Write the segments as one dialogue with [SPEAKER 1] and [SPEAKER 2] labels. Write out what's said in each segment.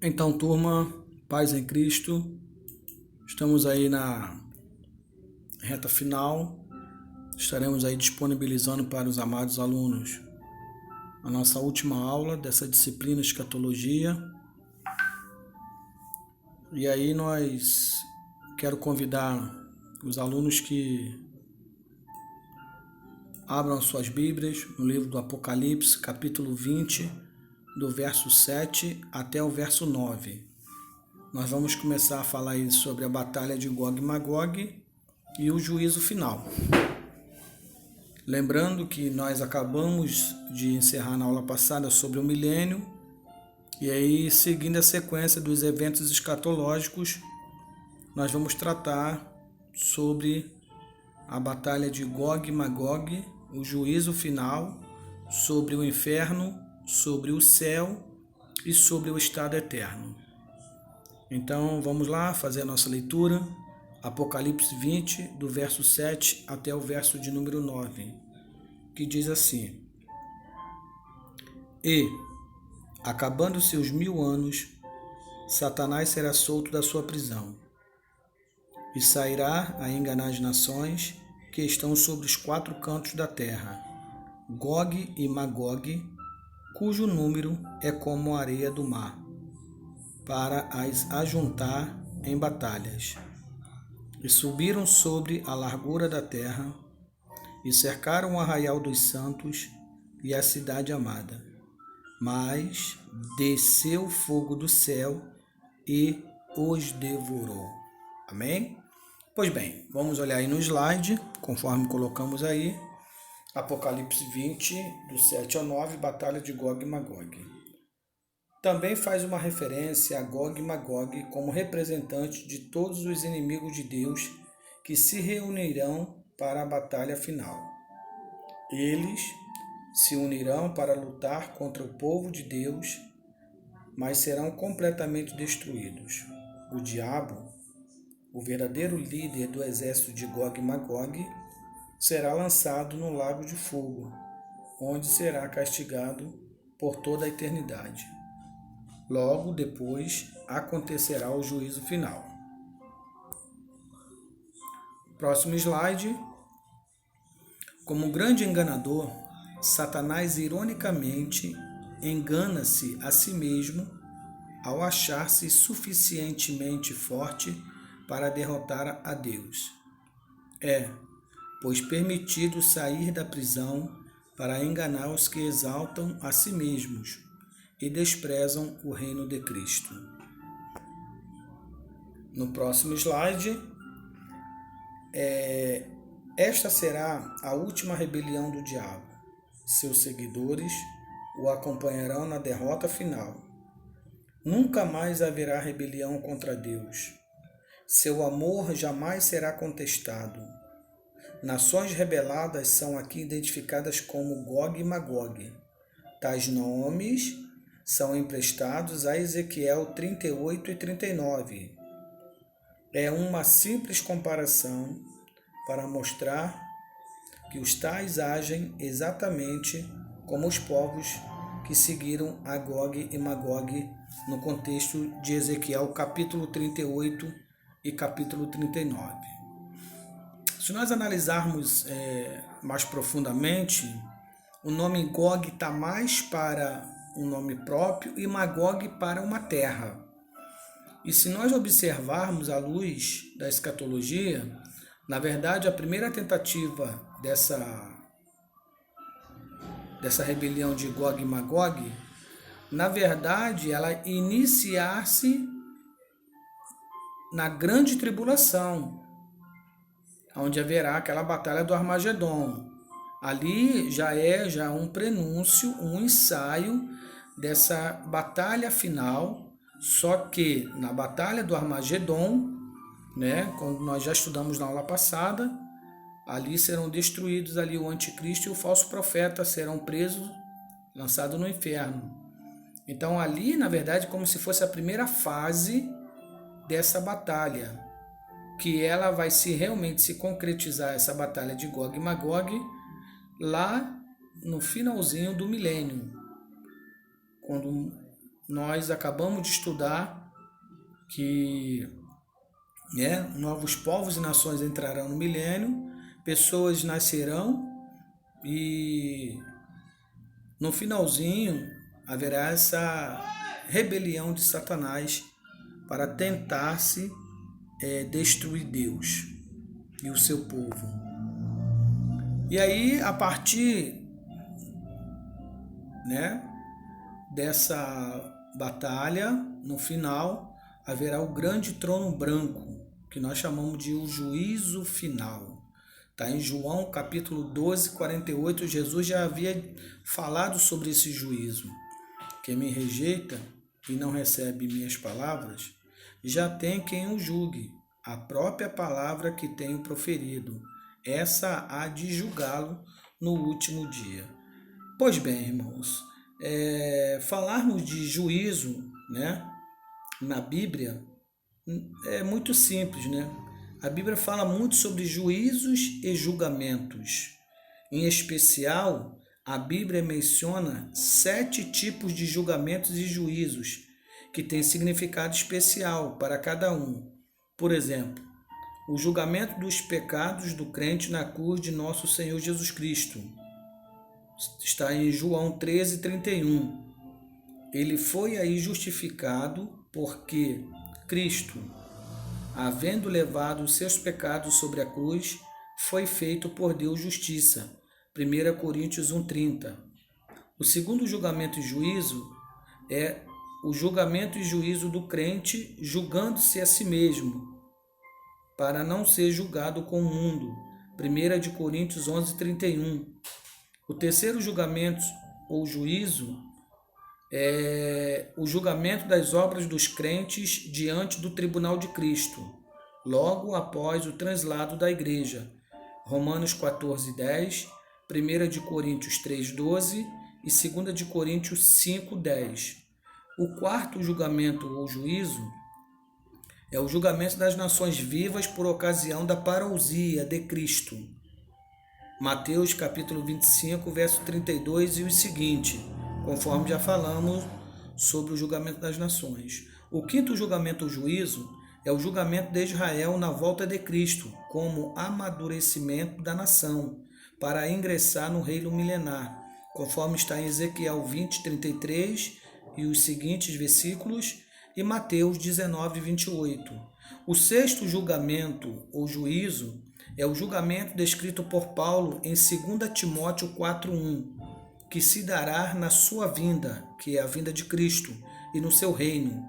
[SPEAKER 1] Então, turma, paz em Cristo, estamos aí na reta final, estaremos aí disponibilizando para os amados alunos a nossa última aula dessa disciplina Escatologia. E aí quero convidar os alunos que abram suas Bíblias no livro do Apocalipse, capítulo 20, do verso 7 até o verso 9. Nós vamos começar a falar aí sobre a batalha de Gog e Magog e o juízo final. Lembrando que nós acabamos de encerrar na aula passada sobre o milênio, e aí, seguindo a sequência dos eventos escatológicos, nós vamos tratar sobre a batalha de Gog e Magog, o juízo final, sobre o inferno, sobre o céu e sobre o estado eterno. Então, vamos lá fazer a nossa leitura. Apocalipse 20, do verso 7 até o verso de número 9, que diz assim: E, acabando-se os 1000 anos, Satanás será solto da sua prisão, e sairá a enganar as nações que estão sobre os 4 cantos da terra, Gog e Magog, cujo número é como a areia do mar, para as ajuntar em batalhas. E subiram sobre a largura da terra, e cercaram o arraial dos santos e a cidade amada. Mas desceu fogo do céu e os devorou. Amém? Pois bem, vamos olhar aí no slide, conforme colocamos aí, Apocalipse 20, do 7 ao 9, Batalha de Gog e Magog. Também faz uma referência a Gog e Magog como representantes de todos os inimigos de Deus que se reunirão para a batalha final. Eles se unirão para lutar contra o povo de Deus, mas serão completamente destruídos. O diabo, o verdadeiro líder do exército de Gog e Magog, será lançado no lago de fogo, onde será castigado por toda a eternidade. Logo depois acontecerá o juízo final. Próximo slide. Como grande enganador, Satanás ironicamente engana-se a si mesmo ao achar-se suficientemente forte para derrotar a Deus. Pois permitido sair da prisão para enganar os que exaltam a si mesmos e desprezam o reino de Cristo. No próximo slide, esta será a última rebelião do diabo. Seus seguidores o acompanharão na derrota final. Nunca mais haverá rebelião contra Deus. Seu amor jamais será contestado. Nações rebeladas são aqui identificadas como Gog e Magog. Tais nomes são emprestados a Ezequiel 38 e 39. É uma simples comparação para mostrar que os tais agem exatamente como os povos que seguiram a Gog e Magog no contexto de Ezequiel capítulo 38 e capítulo 39. Se nós analisarmos mais profundamente, o nome Gog está mais para um nome próprio e Magog para uma terra. E se nós observarmos à luz da escatologia, na verdade a primeira tentativa dessa rebelião de Gog e Magog, na verdade ela iniciar-se na grande tribulação, onde haverá aquela batalha do Armagedon. Ali já é um prenúncio, um ensaio dessa batalha final, só que na batalha do Armagedon, quando nós já estudamos na aula passada, ali serão destruídos ali o anticristo e o falso profeta, serão presos, lançados no inferno. Então ali, na verdade, como se fosse a primeira fase dessa batalha, que ela vai realmente se concretizar, essa batalha de Gog e Magog, lá no finalzinho do milênio, quando nós acabamos de estudar que novos povos e nações entrarão no milênio, pessoas nascerão e no finalzinho haverá essa rebelião de Satanás para tentar-se destruir Deus e o seu povo. E aí, a partir dessa batalha, no final, haverá o grande trono branco, que nós chamamos de o juízo final. Está em João capítulo 12, 48, Jesus já havia falado sobre esse juízo. Quem me rejeita e não recebe minhas palavras, já tem quem o julgue, a própria palavra que tenho proferido. Essa há de julgá-lo no último dia. Pois bem, irmãos, falarmos de juízo, na Bíblia é muito simples, A Bíblia fala muito sobre juízos e julgamentos. Em especial, a Bíblia menciona 7 tipos de julgamentos e juízos, que têm significado especial para cada um. Por exemplo, o julgamento dos pecados do crente na cruz de nosso Senhor Jesus Cristo. Está em João 13, 31. Ele foi aí justificado porque Cristo, havendo levado os seus pecados sobre a cruz, foi feito por Deus justiça. 1 Coríntios 1,30. O segundo julgamento e juízo é o julgamento e juízo do crente julgando-se a si mesmo, para não ser julgado com o mundo. 1 Coríntios 11:31. O terceiro julgamento ou juízo é o julgamento das obras dos crentes diante do tribunal de Cristo, logo após o translado da igreja. Romanos 14:10, 1 Coríntios 3:12 e 2 Coríntios 5:10. O quarto julgamento ou juízo é o julgamento das nações vivas por ocasião da parousia de Cristo. Mateus capítulo 25, verso 32 e o seguinte, conforme já falamos sobre o julgamento das nações. O quinto julgamento ou juízo é o julgamento de Israel na volta de Cristo, como amadurecimento da nação, para ingressar no reino milenar, conforme está em Ezequiel 20, 33 e os seguintes versículos, e Mateus 19, 28. O sexto julgamento ou juízo é o julgamento descrito por Paulo em 2 Timóteo 4:1, que se dará na sua vinda, que é a vinda de Cristo, e no seu reino.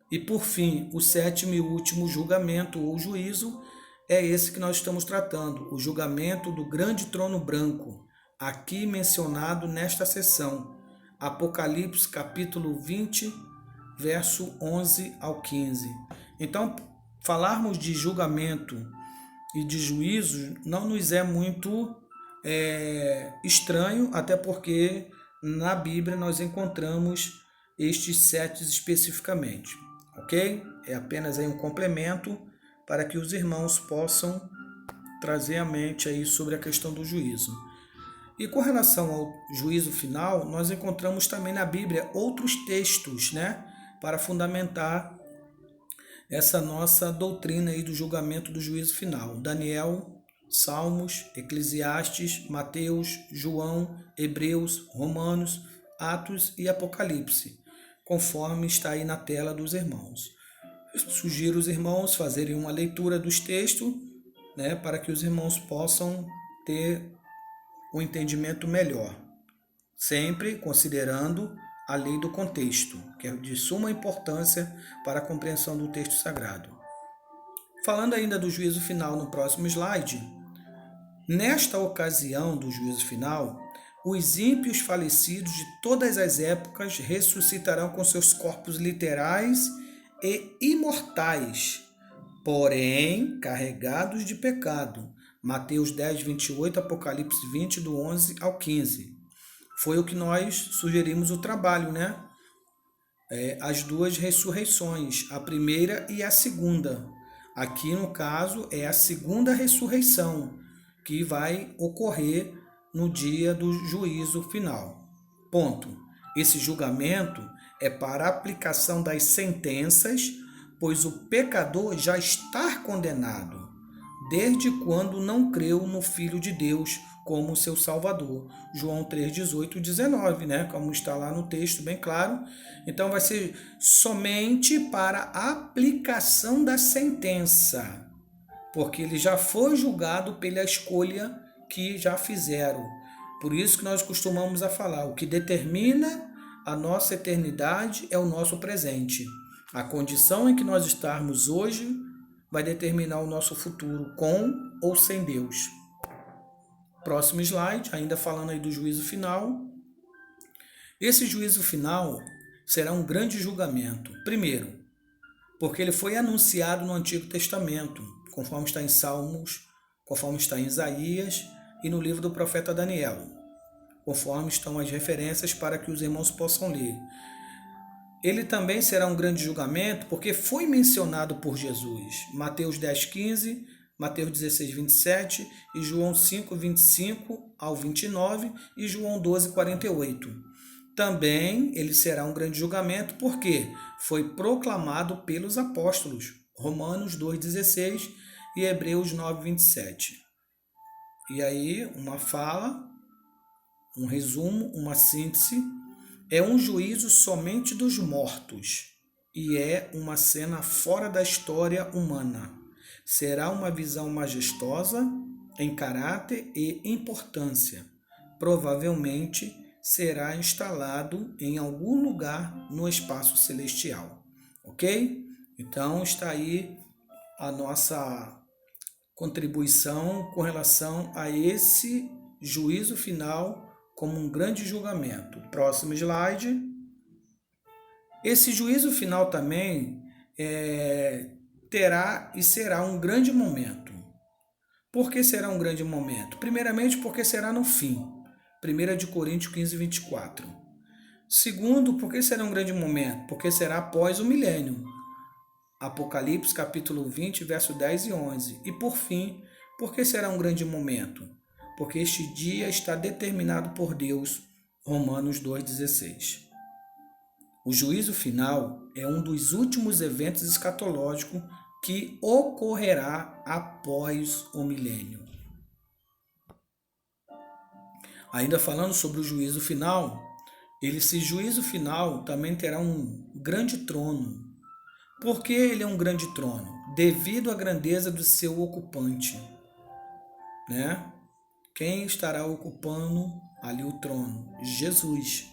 [SPEAKER 1] E por fim, o sétimo e último julgamento ou juízo é esse que nós estamos tratando, o julgamento do grande trono branco, aqui mencionado nesta sessão, Apocalipse capítulo 20, verso 11 ao 15. Então, falarmos de julgamento e de juízo não nos é muito estranho, até porque na Bíblia nós encontramos estes 7 especificamente, ok? É apenas aí um complemento para que os irmãos possam trazer à mente aí sobre a questão do juízo. E com relação ao juízo final, nós encontramos também na Bíblia outros textos, para fundamentar essa nossa doutrina aí do julgamento do juízo final. Daniel, Salmos, Eclesiastes, Mateus, João, Hebreus, Romanos, Atos e Apocalipse, conforme está aí na tela dos irmãos. Eu sugiro os irmãos fazerem uma leitura dos textos, para que os irmãos possam ter um entendimento melhor, sempre considerando a lei do contexto, que é de suma importância para a compreensão do texto sagrado. Falando ainda do juízo final no próximo slide, nesta ocasião do juízo final, os ímpios falecidos de todas as épocas ressuscitarão com seus corpos literais e imortais, porém carregados de pecado. Mateus 10, 28, Apocalipse 20, do 11 ao 15. Foi o que nós sugerimos o trabalho, as duas ressurreições, a primeira e a segunda. Aqui, no caso, é a segunda ressurreição, que vai ocorrer no dia do juízo final. Ponto. Esse julgamento é para a aplicação das sentenças, pois o pecador já está condenado, desde quando não creu no Filho de Deus como seu Salvador. João 3, 18 e 19, né? Como está lá no texto, bem claro. Então vai ser somente para a aplicação da sentença, porque ele já foi julgado pela escolha que já fizeram. Por isso que nós costumamos a falar, o que determina a nossa eternidade é o nosso presente. A condição em que nós estarmos hoje vai determinar o nosso futuro, com ou sem Deus. Próximo slide, ainda falando aí do juízo final. Esse juízo final será um grande julgamento. Primeiro, porque ele foi anunciado no Antigo Testamento, conforme está em Salmos, conforme está em Isaías e no livro do profeta Daniel, conforme estão as referências para que os irmãos possam ler. Ele também será um grande julgamento porque foi mencionado por Jesus. Mateus 10, 15, Mateus 16, 27 e João 5, 25 ao 29 e João 12, 48. Também ele será um grande julgamento porque foi proclamado pelos apóstolos. Romanos 2, 16 e Hebreus 9, 27. E aí, uma fala, um resumo, uma síntese. É um juízo somente dos mortos e é uma cena fora da história humana. Será uma visão majestosa em caráter e importância. Provavelmente será instalado em algum lugar no espaço celestial. Ok? Então está aí a nossa contribuição com relação a esse juízo final como um grande julgamento. Próximo slide. Esse juízo final também terá e será um grande momento. Por que será um grande momento? Primeiramente, porque será no fim. 1 Coríntios 15, 24. Segundo, por que será um grande momento? Porque será após o milênio. Apocalipse capítulo 20, verso 10 e 11. E por fim, por que será um grande momento? Porque este dia está determinado por Deus. Romanos 2,16. O juízo final é um dos últimos eventos escatológicos que ocorrerá após o milênio. Ainda falando sobre o juízo final, esse juízo final também terá um grande trono. Por que ele é um grande trono? Devido à grandeza do seu ocupante, né? Quem estará ocupando ali o trono? Jesus.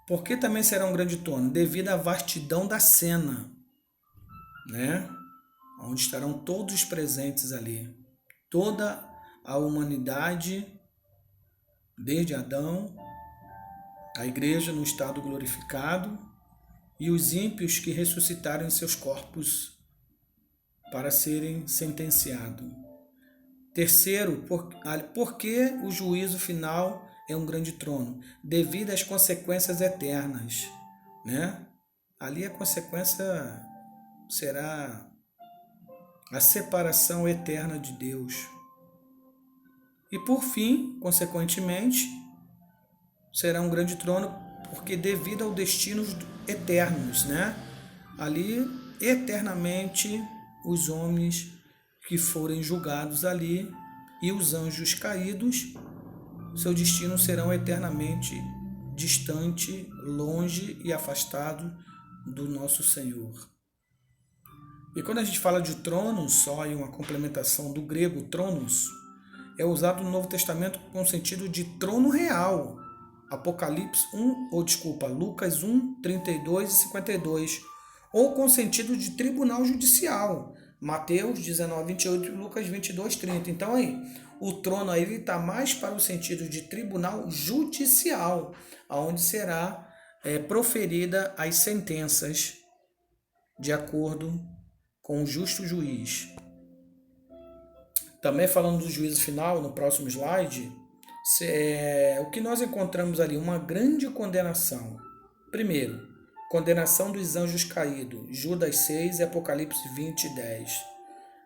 [SPEAKER 1] Por que também será um grande trono? Devido à vastidão da cena, né? Onde estarão todos presentes ali. Toda a humanidade, desde Adão, a igreja no estado glorificado e os ímpios que ressuscitaram em seus corpos para serem sentenciados. Terceiro, por que o juízo final é um grande trono? Devido às consequências eternas, né? Ali a consequência será a separação eterna de Deus. E por fim, consequentemente, será um grande trono porque devido aos destinos eternos, né? Ali, eternamente, os homens que forem julgados ali e os anjos caídos, seu destino serão eternamente distante, longe e afastado do nosso Senhor. E quando a gente fala de trono, só em uma complementação do grego tronos, é usado no Novo Testamento com o sentido de trono real. Lucas 1, 32 e 52. Ou com sentido de tribunal judicial. Mateus 19, 28 e Lucas 22, 30. Então aí, o trono aí está mais para o sentido de tribunal judicial, onde será proferida as sentenças de acordo com o justo juiz. Também falando do juízo final, no próximo slide, o que nós encontramos ali? Uma grande condenação. Primeiro, condenação dos anjos caídos, Judas 6 e Apocalipse 20, 10.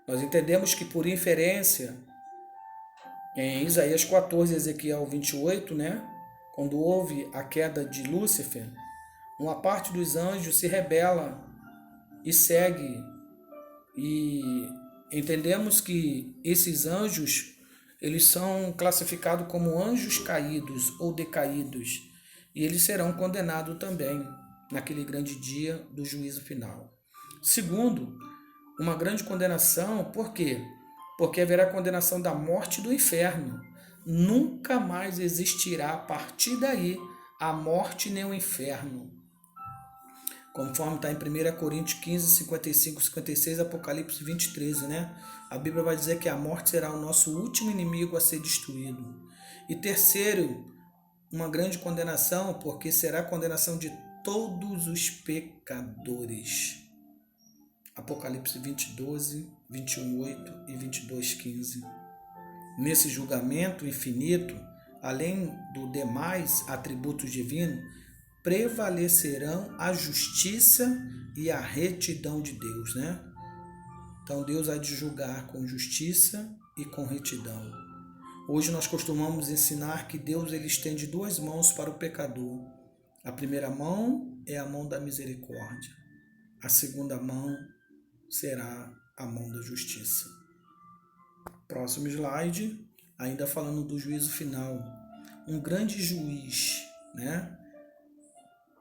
[SPEAKER 1] Nós entendemos que por inferência, em Isaías 14 e Ezequiel 28, né, quando houve a queda de Lúcifer, Uma parte dos anjos se rebela e segue, e entendemos que esses anjos, eles são classificados como anjos caídos ou decaídos, e eles serão condenados também naquele grande dia do juízo final. Segundo, uma grande condenação, por quê? Porque haverá condenação da morte e do inferno. Nunca mais existirá a partir daí a morte nem o inferno. Conforme está em 1 Coríntios 15, 55, 56, Apocalipse 20, 13, né? A Bíblia vai dizer que a morte será o nosso último inimigo a ser destruído. E terceiro, uma grande condenação, porque será a condenação de todos os pecadores. Apocalipse 20, 12, 21, 8 e 22, 15. Nesse julgamento infinito, além do demais atributos divinos, prevalecerão a justiça e a retidão de Deus, né? Então Deus há de julgar com justiça e com retidão. Hoje nós costumamos ensinar que Deus ele estende duas mãos para o pecador. A primeira mão é a mão da misericórdia. A segunda mão será a mão da justiça. Próximo slide, ainda falando do juízo final. Um grande juiz, né?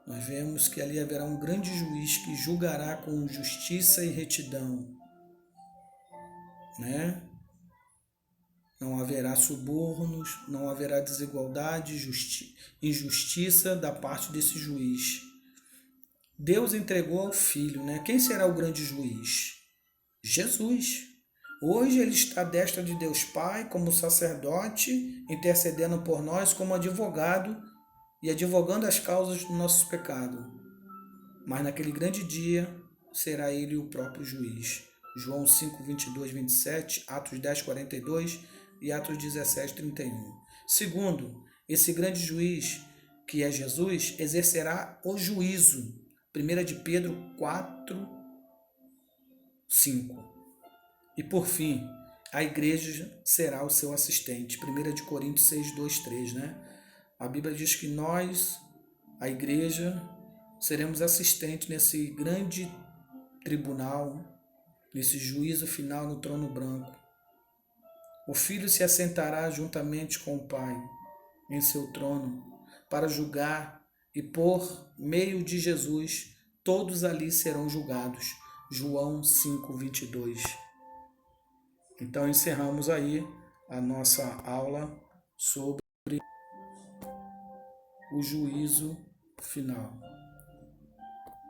[SPEAKER 1] Nós vemos que ali haverá um grande juiz que julgará com justiça e retidão, né? Não haverá subornos, não haverá desigualdade, injustiça da parte desse juiz. Deus entregou ao Filho, né? Quem será o grande juiz? Jesus. Hoje ele está à destra de Deus Pai como sacerdote, intercedendo por nós como advogado e advogando as causas dos nossos pecados. Mas naquele grande dia será ele o próprio juiz. João 5, 22, 27, Atos 10, 42 e Atos 17, 31. Segundo, esse grande juiz, que é Jesus, exercerá o juízo. 1 de Pedro 4, 5. E por fim, a igreja será o seu assistente. 1 de Coríntios 6, 2, 3, né? A Bíblia diz que nós, a igreja, seremos assistentes nesse grande tribunal, nesse juízo final no trono branco. O Filho se assentará juntamente com o Pai em seu trono para julgar, e por meio de Jesus todos ali serão julgados. João 5, 22. Então encerramos aí a nossa aula sobre o juízo final.